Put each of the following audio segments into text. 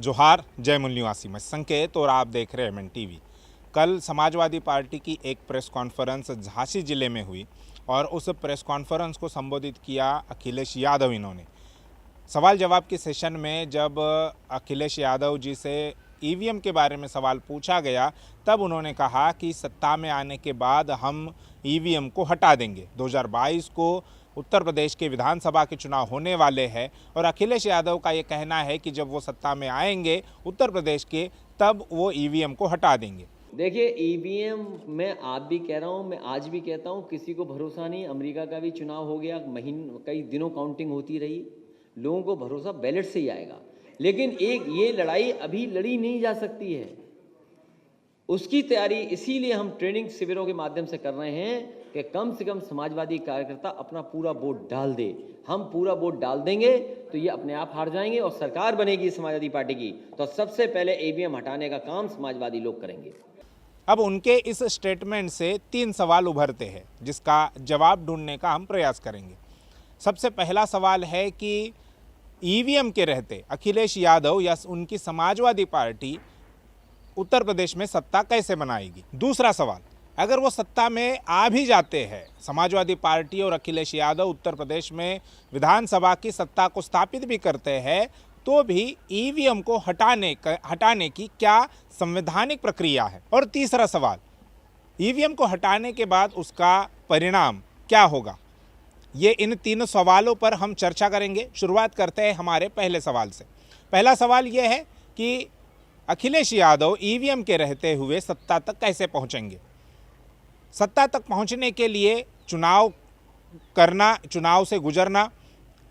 जोहार, जय मूल निवासी, मैं संकेत और आप देख रहे हैं एमएन टीवी। कल समाजवादी पार्टी की एक प्रेस कॉन्फ्रेंस झांसी जिले में हुई और उस प्रेस कॉन्फ्रेंस को संबोधित किया अखिलेश यादव। इन्होंने सवाल जवाब के सेशन में जब अखिलेश यादव जी से ईवीएम के बारे में सवाल पूछा गया, तब उन्होंने कहा कि सत्ता में आने के बाद हम ईवीएम को हटा देंगे। 2022 को उत्तर प्रदेश के विधानसभा के चुनाव होने वाले हैं और अखिलेश यादव का ये कहना है कि जब वो सत्ता में आएंगे उत्तर प्रदेश के, तब वो ईवीएम को हटा देंगे। देखिए, ईवीएम मैं आप भी कह रहा हूँ, मैं आज भी कहता हूँ, किसी को भरोसा नहीं। अमेरिका का भी चुनाव हो गया, कई दिनों काउंटिंग होती रही, लोगों को भरोसा बैलेट से ही आएगा। लेकिन एक ये लड़ाई अभी लड़ी नहीं जा सकती है, उसकी तैयारी इसीलिए हम ट्रेनिंग शिविरों के माध्यम से कर रहे हैं कि कम से कम समाजवादी कार्यकर्ता अपना पूरा वोट डाल दे। हम पूरा वोट डाल देंगे तो ये अपने आप हार जाएंगे और सरकार बनेगी समाजवादी पार्टी की, तो सबसे पहले ईवीएम हटाने का काम समाजवादी लोग करेंगे। अब उनके इस स्टेटमेंट से 3 सवाल उभरते हैं, जिसका जवाब ढूंढने का हम प्रयास करेंगे। सबसे पहला सवाल है कि ईवीएम के रहते अखिलेश यादव या उनकी समाजवादी पार्टी उत्तर प्रदेश में सत्ता कैसे बनाएगी। दूसरा सवाल, अगर वो सत्ता में आ भी जाते हैं, समाजवादी पार्टी और अखिलेश यादव उत्तर प्रदेश में विधानसभा की सत्ता को स्थापित भी करते हैं, तो भी ईवीएम को हटाने की क्या संवैधानिक प्रक्रिया है। और तीसरा सवाल, ईवीएम को हटाने के बाद उसका परिणाम क्या होगा। ये इन 3 सवालों पर हम चर्चा करेंगे। शुरुआत करते हैं हमारे पहले सवाल से। पहला सवाल ये है कि अखिलेश यादव ईवीएम के रहते हुए सत्ता तक कैसे पहुंचेंगे। सत्ता तक पहुंचने के लिए चुनाव करना, चुनाव से गुजरना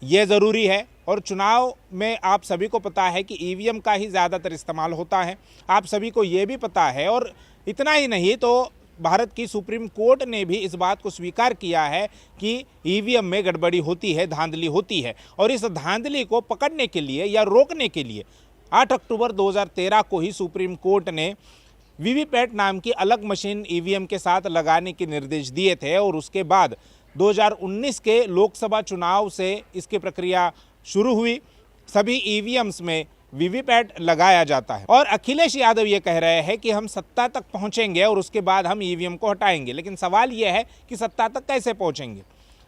ये ज़रूरी है। और चुनाव में आप सभी को पता है कि ईवीएम का ही ज़्यादातर इस्तेमाल होता है। आप सभी को ये भी पता है, और इतना ही नहीं तो भारत की सुप्रीम कोर्ट ने भी इस बात को स्वीकार किया है कि ईवीएम में गड़बड़ी होती है, धांधली होती है। और इस धांधली को पकड़ने के लिए या रोकने के लिए 8 अक्टूबर 2013 को ही सुप्रीम कोर्ट ने वीवीपैट नाम की अलग मशीन ईवीएम के साथ लगाने के निर्देश दिए थे। और उसके बाद 2019 के लोकसभा चुनाव से इसकी प्रक्रिया शुरू हुई। सभी ईवीएम्स में वीवीपैट लगाया जाता है। और अखिलेश यादव ये कह रहे हैं कि हम सत्ता तक पहुंचेंगे और उसके बाद हम ईवीएम को हटाएंगे। लेकिन सवाल यह है कि सत्ता तक कैसे पहुंचेंगे।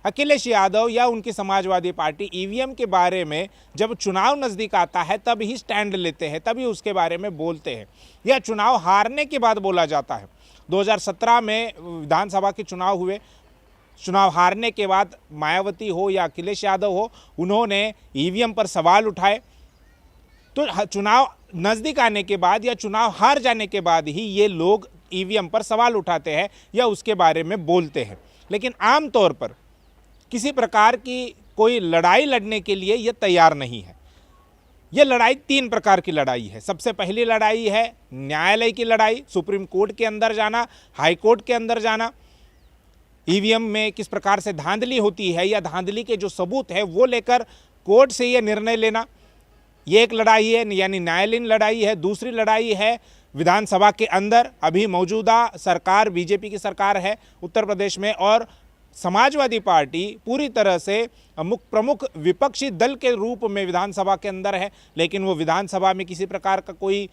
अखिलेश यादव या उनकी समाजवादी पार्टी ईवीएम के बारे में जब चुनाव नज़दीक आता है तब ही स्टैंड लेते हैं, तभी उसके बारे में बोलते हैं, या चुनाव हारने के बाद बोला जाता है। 2017 में विधानसभा के चुनाव हुए। चुनाव हारने के बाद मायावती हो या अखिलेश यादव हो, उन्होंने ईवीएम पर सवाल उठाए। तो चुनाव नज़दीक आने के बाद या चुनाव हार जाने के बाद ही ये लोग ईवीएम पर सवाल उठाते हैं या उसके बारे में बोलते हैं। लेकिन आम तौर पर किसी प्रकार की कोई लड़ाई लड़ने के लिए ये तैयार नहीं है। ये लड़ाई 3 प्रकार की लड़ाई है। सबसे पहली लड़ाई है न्यायालय की लड़ाई, सुप्रीम कोर्ट के अंदर जाना, हाई कोर्ट के अंदर जाना। ईवीएम में किस प्रकार से धांधली होती है या धांधली के जो सबूत है वो लेकर कोर्ट से ये निर्णय लेना, ये एक लड़ाई है, यानी न्यायालयीन लड़ाई है। दूसरी लड़ाई है विधानसभा के अंदर। अभी मौजूदा सरकार बीजेपी की सरकार है उत्तर प्रदेश में, और समाजवादी पार्टी पूरी तरह से प्रमुख विपक्षी दल के रूप में विधानसभा के अंदर है। लेकिन वो विधानसभा में किसी प्रकार का कोई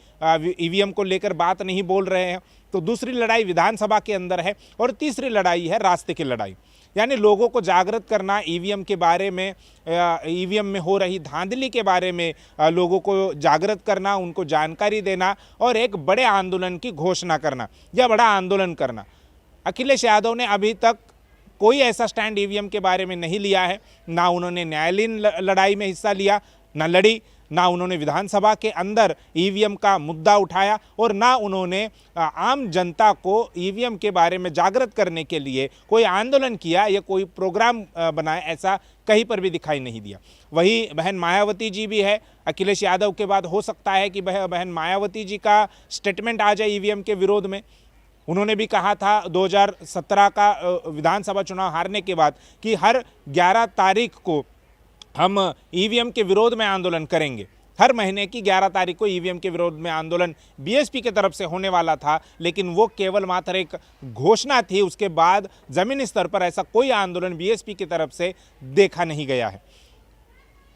ईवीएम को लेकर बात नहीं बोल रहे हैं। तो दूसरी लड़ाई विधानसभा के अंदर है। और तीसरी लड़ाई है रास्ते की लड़ाई, यानी लोगों को जागृत करना, ईवीएम के बारे में, ईवीएम में हो रही धांधली के बारे में लोगों को जागृत करना, उनको जानकारी देना और एक बड़े आंदोलन की घोषणा करना या बड़ा आंदोलन करना। अखिलेश यादव ने अभी तक कोई ऐसा स्टैंड ईवीएम के बारे में नहीं लिया है। ना उन्होंने न्यायालयीन लड़ाई में हिस्सा लिया, ना लड़ी, ना उन्होंने विधानसभा के अंदर ईवीएम का मुद्दा उठाया, और ना उन्होंने आम जनता को ईवीएम के बारे में जागृत करने के लिए कोई आंदोलन किया या कोई प्रोग्राम बनाया। ऐसा कहीं पर भी दिखाई नहीं दिया। वही बहन मायावती जी भी है। अखिलेश यादव के बाद हो सकता है कि बहन मायावती जी का स्टेटमेंट आ जाए ईवीएम के विरोध में। उन्होंने भी कहा था 2017 का विधानसभा चुनाव हारने के बाद कि हर 11 तारीख को हम ईवीएम के विरोध में आंदोलन करेंगे। हर महीने की 11 तारीख को ईवीएम के विरोध में आंदोलन बीएसपी की तरफ से होने वाला था, लेकिन वो केवल मात्र एक घोषणा थी। उसके बाद ज़मीनी स्तर पर ऐसा कोई आंदोलन बीएसपी की तरफ से देखा नहीं गया है।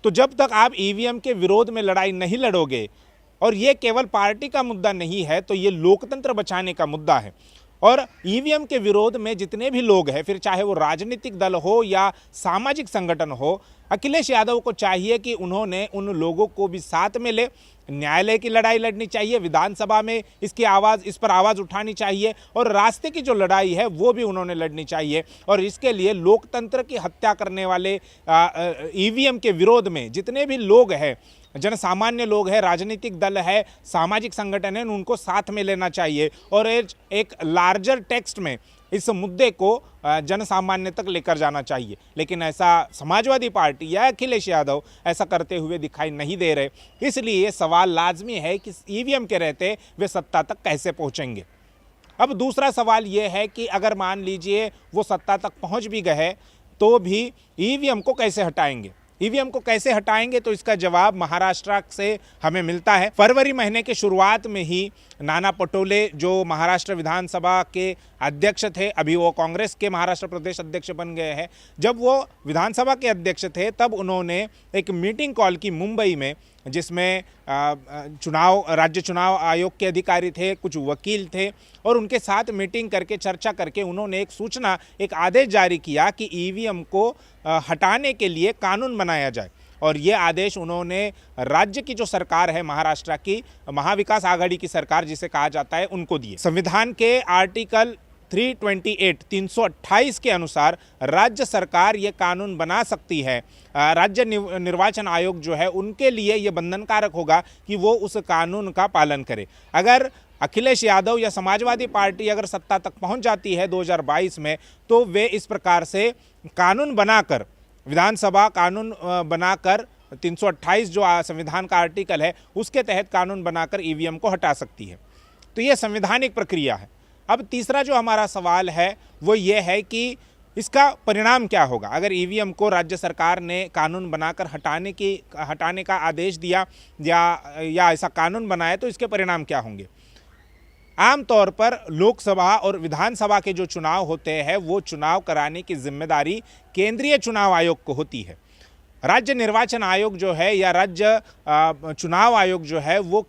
तो जब तक आप ईवीएम के विरोध में लड़ाई नहीं लड़ोगे और ये केवल पार्टी का मुद्दा नहीं है, तो ये लोकतंत्र बचाने का मुद्दा है। और ईवीएम के विरोध में जितने भी लोग हैं, फिर चाहे वो राजनीतिक दल हो या सामाजिक संगठन हो, अखिलेश यादव को चाहिए कि उन्होंने उन लोगों को भी साथ में ले, न्यायालय की लड़ाई लड़नी चाहिए, विधानसभा में इस पर आवाज़ उठानी चाहिए, और रास्ते की जो लड़ाई है वो भी उन्होंने लड़नी चाहिए। और इसके लिए लोकतंत्र की हत्या करने वाले ईवीएम के विरोध में जितने भी लोग हैं, जन सामान्य लोग हैं, राजनीतिक दल है, सामाजिक संगठन है, उनको साथ में लेना चाहिए और एक लार्जर टेक्स्ट में इस मुद्दे को जन सामान्य तक लेकर जाना चाहिए। लेकिन ऐसा समाजवादी पार्टी या अखिलेश यादव ऐसा करते हुए दिखाई नहीं दे रहे। इसलिए ये सवाल लाजमी है कि ईवीएम के रहते वे सत्ता तक कैसे पहुंचेंगे। अब दूसरा सवाल ये है कि अगर मान लीजिए वो सत्ता तक पहुंच भी गए तो भी ईवीएम को कैसे हटाएंगे। ईवीएम को कैसे हटाएंगे, तो इसका जवाब महाराष्ट्र से हमें मिलता है। फरवरी महीने के शुरुआत में ही नाना पटोले, जो महाराष्ट्र विधानसभा के अध्यक्ष थे, अभी वो कांग्रेस के महाराष्ट्र प्रदेश अध्यक्ष बन गए हैं, जब वो विधानसभा के अध्यक्ष थे तब उन्होंने एक मीटिंग कॉल की मुंबई में, जिसमें राज्य चुनाव आयोग के अधिकारी थे, कुछ वकील थे, और उनके साथ मीटिंग करके चर्चा करके उन्होंने एक आदेश जारी किया कि ईवीएम को हटाने के लिए कानून बनाया जाए। और ये आदेश उन्होंने राज्य की जो सरकार है, महाराष्ट्र की महाविकास आघाड़ी की सरकार जिसे कहा जाता है, उनको दिए। संविधान के आर्टिकल 328 के अनुसार राज्य सरकार ये कानून बना सकती है। राज्य निर्वाचन आयोग जो है उनके लिए ये बंधनकारक होगा कि वो उस कानून का पालन करे। अगर अखिलेश यादव या समाजवादी पार्टी अगर सत्ता तक पहुंच जाती है 2022 में, तो वे इस प्रकार से कानून बनाकर, विधानसभा कानून बनाकर 328 जो संविधान का आर्टिकल है उसके तहत कानून बनाकर ईवीएम को हटा सकती है। तो ये संवैधानिक प्रक्रिया है। अब तीसरा जो हमारा सवाल है वो ये है कि इसका परिणाम क्या होगा। अगर ईवीएम को राज्य सरकार ने कानून बनाकर हटाने का आदेश दिया या ऐसा कानून बनाया, तो इसके परिणाम क्या होंगे। आमतौर पर लोकसभा और विधानसभा के जो चुनाव होते हैं वो चुनाव कराने की जिम्मेदारी केंद्रीय चुनाव आयोग को होती है। राज्य निर्वाचन आयोग जो है या राज्य चुनाव आयोग जो है वो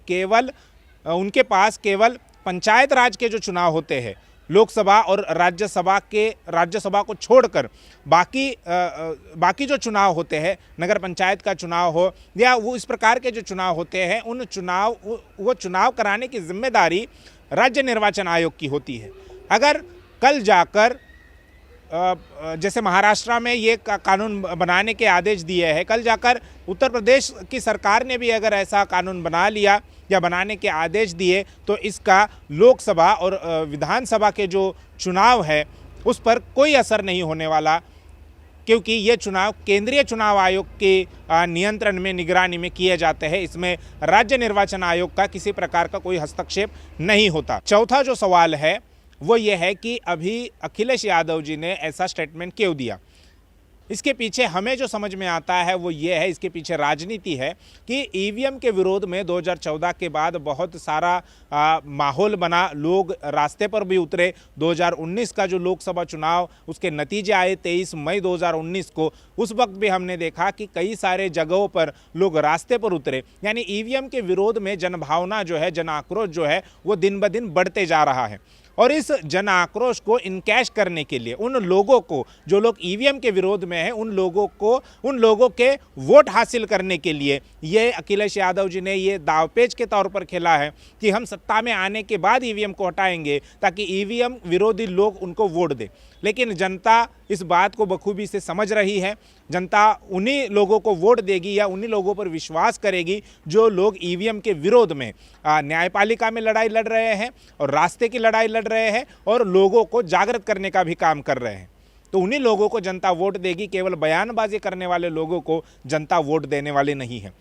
उनके पास केवल पंचायत राज के जो चुनाव होते हैं, लोकसभा और राज्यसभा को छोड़कर बाकी जो चुनाव होते हैं, नगर पंचायत का चुनाव हो या वो इस प्रकार के जो चुनाव होते हैं, वो चुनाव कराने की जिम्मेदारी राज्य निर्वाचन आयोग की होती है। अगर कल जाकर जैसे महाराष्ट्र में ये कानून बनाने के आदेश दिए हैं, कल जाकर उत्तर प्रदेश की सरकार ने भी अगर ऐसा कानून बना लिया या बनाने के आदेश दिए, तो इसका लोकसभा और विधानसभा के जो चुनाव है उस पर कोई असर नहीं होने वाला, क्योंकि ये चुनाव केंद्रीय चुनाव आयोग के नियंत्रण में, निगरानी में किए जाते हैं। इसमें राज्य निर्वाचन आयोग का किसी प्रकार का कोई हस्तक्षेप नहीं होता। चौथा जो सवाल है वो ये है कि अभी अखिलेश यादव जी ने ऐसा स्टेटमेंट क्यों दिया। इसके पीछे हमें जो समझ में आता है वो ये है, इसके पीछे राजनीति है कि ईवीएम के विरोध में 2014 के बाद बहुत सारा माहौल बना, लोग रास्ते पर भी उतरे। 2019 का जो लोकसभा चुनाव उसके नतीजे आए 23 मई 2019 को, उस वक्त भी हमने देखा कि कई सारे जगहों पर लोग रास्ते पर उतरे। यानी ईवीएम के विरोध में जनभावना जो है, जन आक्रोश जो है वो दिन ब दिन बढ़ते जा रहा है। और इस जन आक्रोश को इनकैश करने के लिए उन लोगों को, जो लोग ईवीएम के विरोध में हैं, उन लोगों के वोट हासिल करने के लिए ये अखिलेश यादव जी ने ये दावपेच के तौर पर खेला है कि हम सत्ता में आने के बाद ईवीएम को हटाएंगे ताकि ईवीएम विरोधी लोग उनको वोट दें। लेकिन जनता इस बात को बखूबी से समझ रही है। जनता उन्हीं लोगों को वोट देगी या उन्हीं लोगों पर विश्वास करेगी जो लोग ईवीएम के विरोध में न्यायपालिका में लड़ाई लड़ रहे हैं और रास्ते की लड़ाई लड़ रहे हैं और लोगों को जागृत करने का भी काम कर रहे हैं। तो उन्हीं लोगों को जनता वोट देगी, केवल बयानबाजी करने वाले लोगों को जनता वोट देने वाली नहीं है।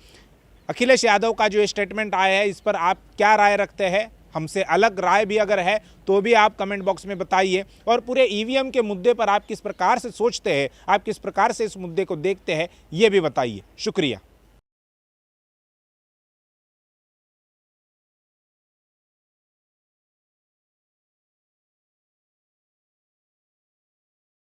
अखिलेश यादव का जो स्टेटमेंट आया है, इस पर आप क्या राय रखते हैं? हमसे अलग राय भी अगर है तो भी आप कमेंट बॉक्स में बताइए। और पूरे ईवीएम के मुद्दे पर आप किस प्रकार से सोचते हैं, आप किस प्रकार से इस मुद्दे को देखते हैं, ये भी बताइए। शुक्रिया।